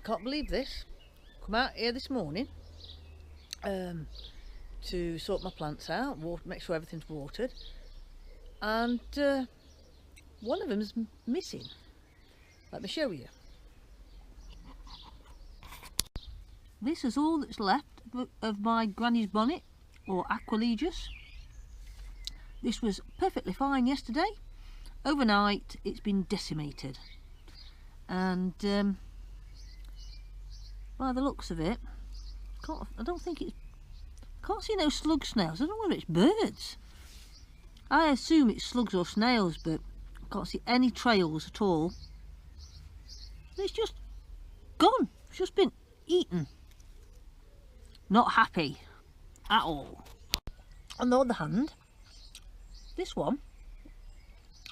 Can't believe this. Come out here this morning to sort my plants out, make sure everything's watered, and one of them's missing. Let me show you. This is all that's left of my granny's bonnet, or Aqualegus. This was perfectly fine yesterday. Overnight it's been decimated, and by the looks of it, I don't think it's, can't see no slug snails. I don't know whether it's birds. I assume it's slugs or snails, but I can't see any trails at all. It's just gone. It's just been eaten. Not happy at all. On the other hand, this one,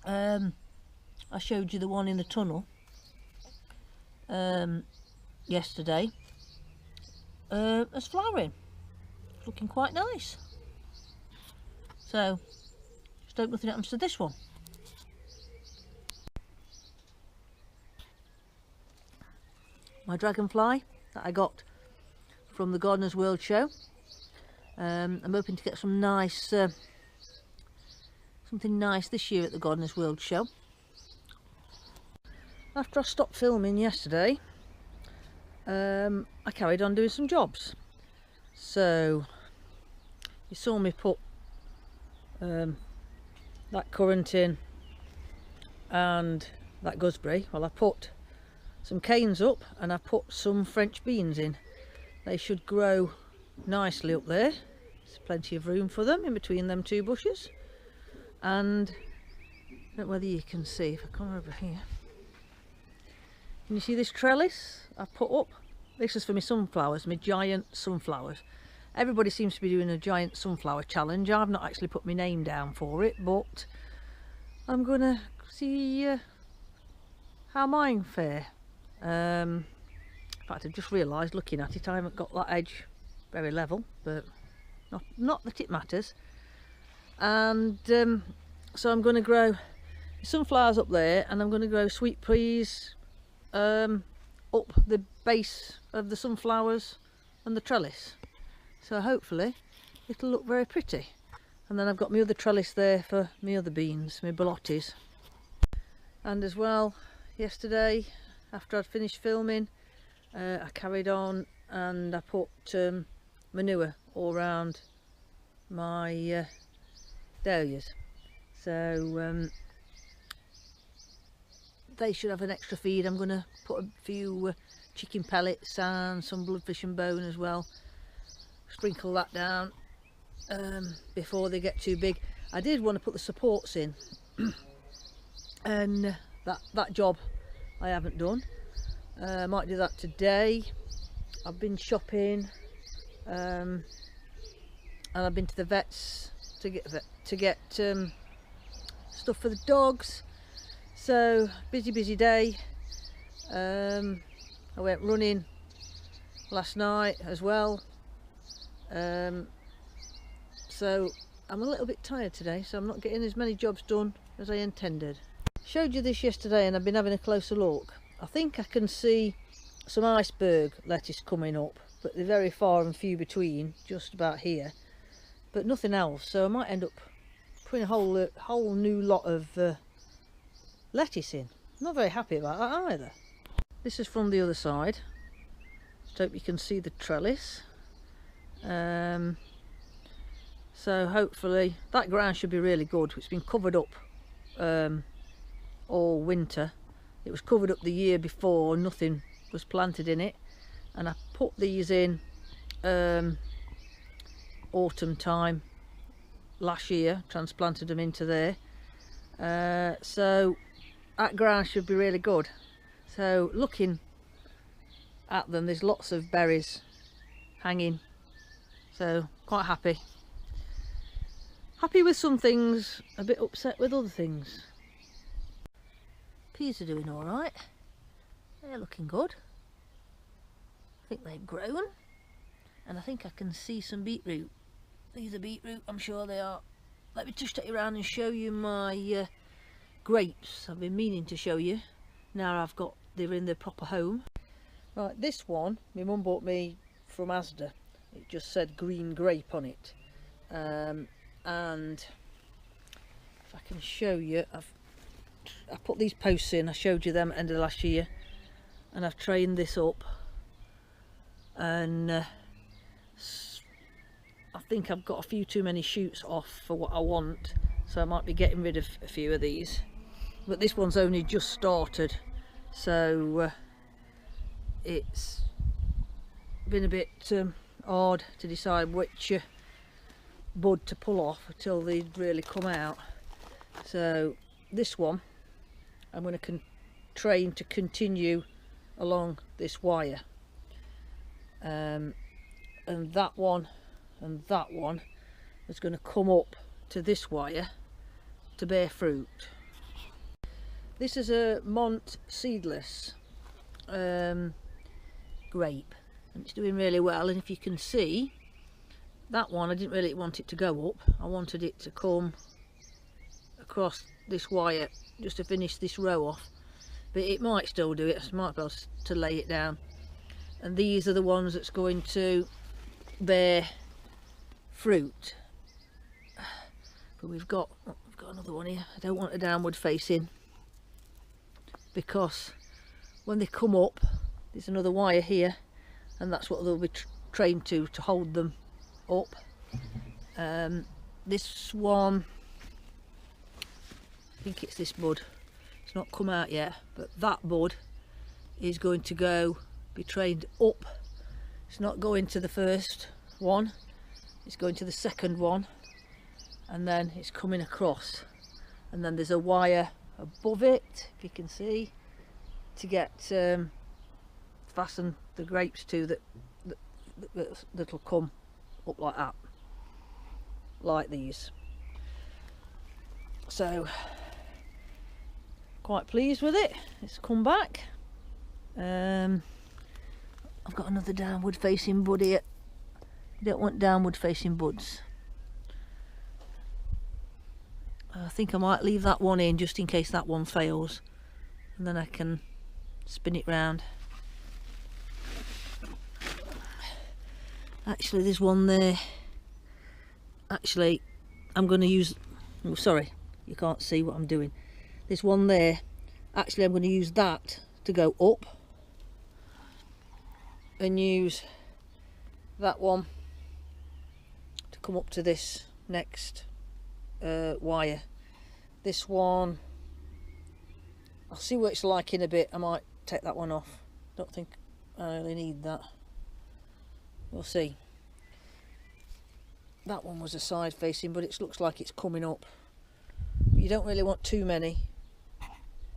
I showed you the one in the tunnel yesterday, is flowering. It's looking quite nice. So just hope nothing happens to this one. My dragonfly that I got from the Gardener's World show. I'm hoping to get some nice, something nice this year at the Gardener's World show. After I stopped filming yesterday, I carried on doing some jobs. So you saw me put that currant in and that gooseberry. Well, I put some canes up and I put some French beans in. They should grow nicely up there. There's plenty of room for them in between them two bushes. And I don't know whether you can see, if I come over here, can you see this trellis I put up? This is for my sunflowers, my giant sunflowers. Everybody seems to be doing a giant sunflower challenge. I've not actually put my name down for it, but I'm gonna see how mine fare. In fact, I've just realised looking at it, I haven't got that edge very level, but not that it matters. And so I'm going to grow sunflowers up there, and I'm going to grow sweet peas up the base of the sunflowers and the trellis. So hopefully it'll look very pretty. And then I've got my other trellis there for my other beans, my ballottis. And as well, yesterday after I'd finished filming, I carried on and I put manure all around my dahlias. So they should have an extra feed. I'm going to put a few chicken pellets and some bloodfish and bone as well. Sprinkle that down before they get too big. I did want to put the supports in and that job I haven't done. I might do that today. I've been shopping and I've been to the vets to get stuff for the dogs. So busy day. I went running last night as well. So I'm a little bit tired today, so I'm not getting as many jobs done as I intended. Showed you this yesterday and I've been having a closer look. I think I can see some iceberg lettuce coming up, but they're very far and few between, just about here, but nothing else. So I might end up putting a whole new lot of lettuce in. Not very happy about that either. This is from the other side. Just hope you can see the trellis. So hopefully that ground should be really good. It's been covered up all winter. It was covered up the year before, nothing was planted in it, and I put these in autumn time last year, transplanted them into there. So that ground should be really good. So looking at them, there's lots of berries hanging, so quite happy with some things, a bit upset with other things. Peas are doing all right. They're looking good. I think they've grown, and I think I can see some beetroot. These are beetroot, I'm sure they are. Let me just take you around and show you my grapes. I've been meaning to show you. Now they're in their proper home. Right, this one my mum bought me from Asda. It just said green grape on it, and if I can show you, I put these posts in. I showed you them at the end of last year, and I've trained this up, and I think I've got a few too many shoots off for what I want, so I might be getting rid of a few of these. But this one's only just started, so it's been a bit hard to decide which bud to pull off until they really come out. So this one I'm going to train to continue along this wire, and that one is going to come up to this wire to bear fruit. This is a Mont seedless grape, and it's doing really well. And if you can see, that one I didn't really want it to go up. I wanted it to come across this wire just to finish this row off, but it might still do it. I might be able to lay it down. And these are the ones that's going to bear fruit. But we've got another one here. I don't want a downward facing, because when they come up, there's another wire here, and that's what they'll be trained to hold them up. This one, I think it's this bud, it's not come out yet, but that bud is going to be trained up. It's not going to the first one, it's going to the second one, and then it's coming across, and then there's a wire above it, if you can see, to get fasten the grapes to that'll come up like that, like these. So quite pleased with it. It's come back. I've got another downward facing bud here. You don't want downward facing buds. I think I might leave that one in just in case that one fails, and then I can spin it round. Actually, there's one there. Actually, I'm going to use, oh sorry, you can't see what I'm doing. There's one there. Actually, I'm going to use that to go up, and use that one to come up to this next wire. This one, I'll see what it's like in a bit. I might take that one off. Don't think I really need that. We'll see. That one was a side facing, but it looks like it's coming up. You don't really want too many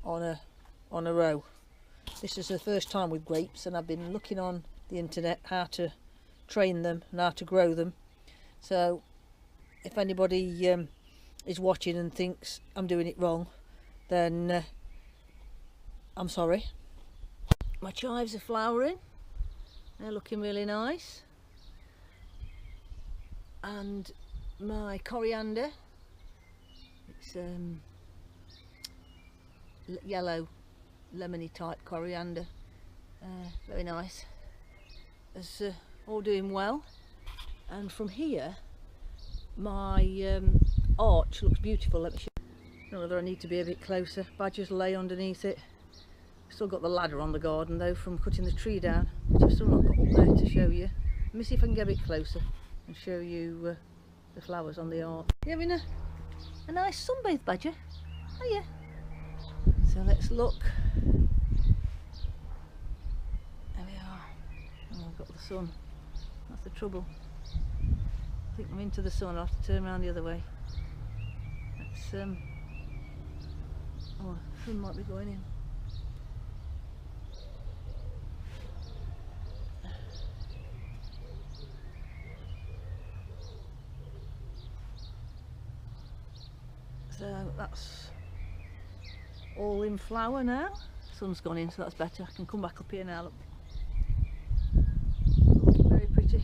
on a row. This is the first time with grapes, and I've been looking on the internet how to train them and how to grow them. So if anybody is watching and thinks I'm doing it wrong, then I'm sorry. My chives are flowering. They're looking really nice, and my coriander, it's yellow lemony type coriander, very nice. It's all doing well. And from here, my arch looks beautiful. Let me show you. I don't know whether I need to be a bit closer. Badgers lay underneath it. Still got the ladder on the garden though from cutting the tree down, which I've still not got up there to show you. Let me see if I can get a bit closer and show you the flowers on the arch. You having a nice sunbathe, badger? Oh yeah. So let's look. There we are. Oh, I've got the sun. That's the trouble. I think I'm into the sun. I'll have to turn around the other way. Let's oh, the sun might be going in. So that's all in flower now. Sun's gone in, so that's better. I can come back up here now. Look. Looking very pretty.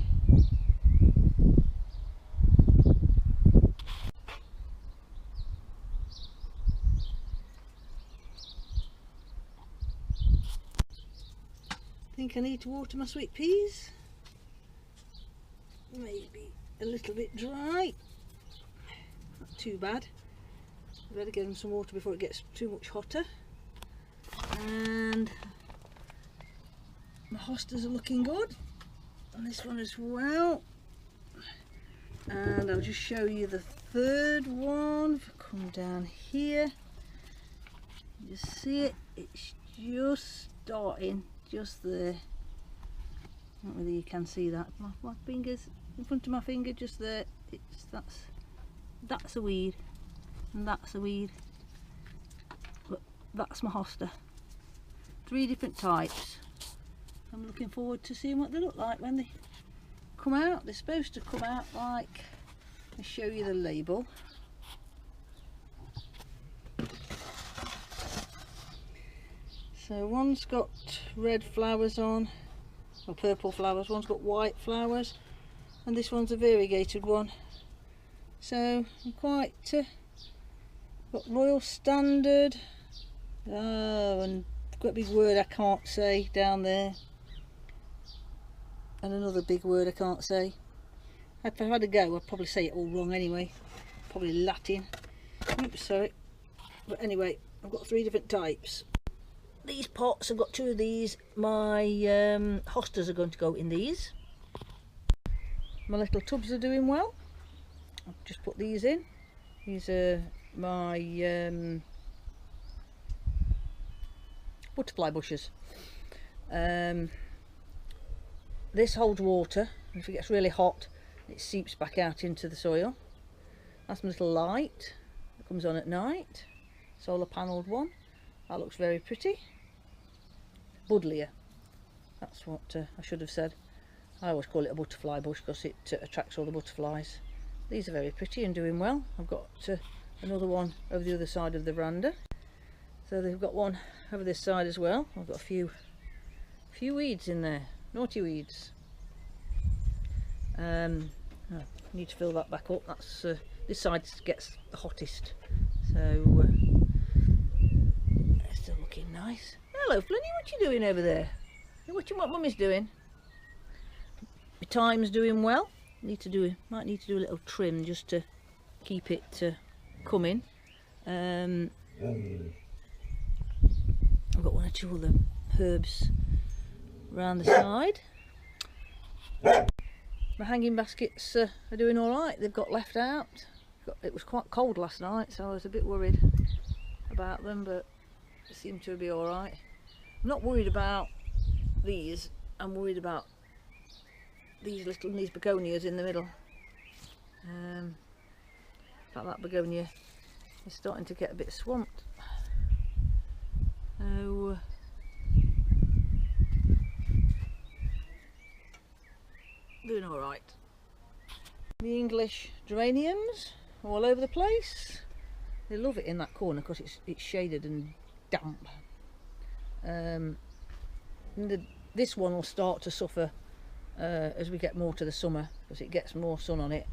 think I need to water my sweet peas. Maybe a little bit dry. Not too bad. Better give them some water before it gets too much hotter. And my hostas are looking good, and this one as well. And I'll just show you the third one. If I come down here, you see it, it's just starting, just there. I don't know whether you can see that. My fingers in front of my finger, just there. That's a weed, and that's a weed. But that's my hosta. 3 different types. I'm looking forward to seeing what they look like when they come out. They're supposed to come out like, I'll show you the label. So one's got red flowers on, or purple flowers, one's got white flowers, and this one's a variegated one. So I'm quite got Royal Standard, and got a big word I can't say down there, and another big word I can't say. If I had a go, I'd probably say it all wrong anyway, probably Latin. Oops, sorry. But anyway, I've got 3 different types. These pots, I've got 2 of these. My hostas are going to go in these. My little tubs are doing well. I've just put these in. These are my butterfly bushes. This holds water, and if it gets really hot it seeps back out into the soil. That's my little light that comes on at night, solar panelled one. That looks very pretty. Buddleia, that's what I should have said. I always call it a butterfly bush because it attracts all the butterflies. These are very pretty and doing well. I've got another one over the other side of the veranda. So they've got one over this side as well. I've got a few weeds in there, naughty weeds. I need to fill that back up. That's this side gets the hottest. So they're still looking nice. Hello, Flinny, what you doing over there? Watching what Mummy's doing. My thyme's doing well. Might need to do a little trim just to keep it coming. I've got 1 or 2 other herbs around the side. My hanging baskets are doing alright. They've got left out. It was quite cold last night, so I was a bit worried about them, but they seem to be alright. I'm not worried about these. I'm worried about these begonias in the middle. In fact, that begonia is starting to get a bit swamped. So doing all right. The English geraniums all over the place. They love it in that corner because it's shaded and damp. This one will start to suffer as we get more to the summer because it gets more sun on it,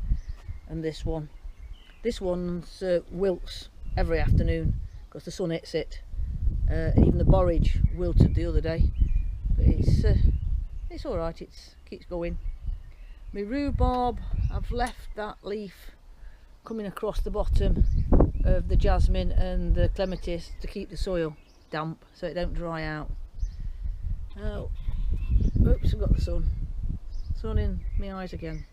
and this one's wilts every afternoon because the sun hits it. And even the borage wilted the other day, but it's all right. It keeps going. My rhubarb, I've left that leaf coming across the bottom of the jasmine and the clematis to keep the soil damp so it don't dry out. Oh, oops, I've got the sun in my eyes again.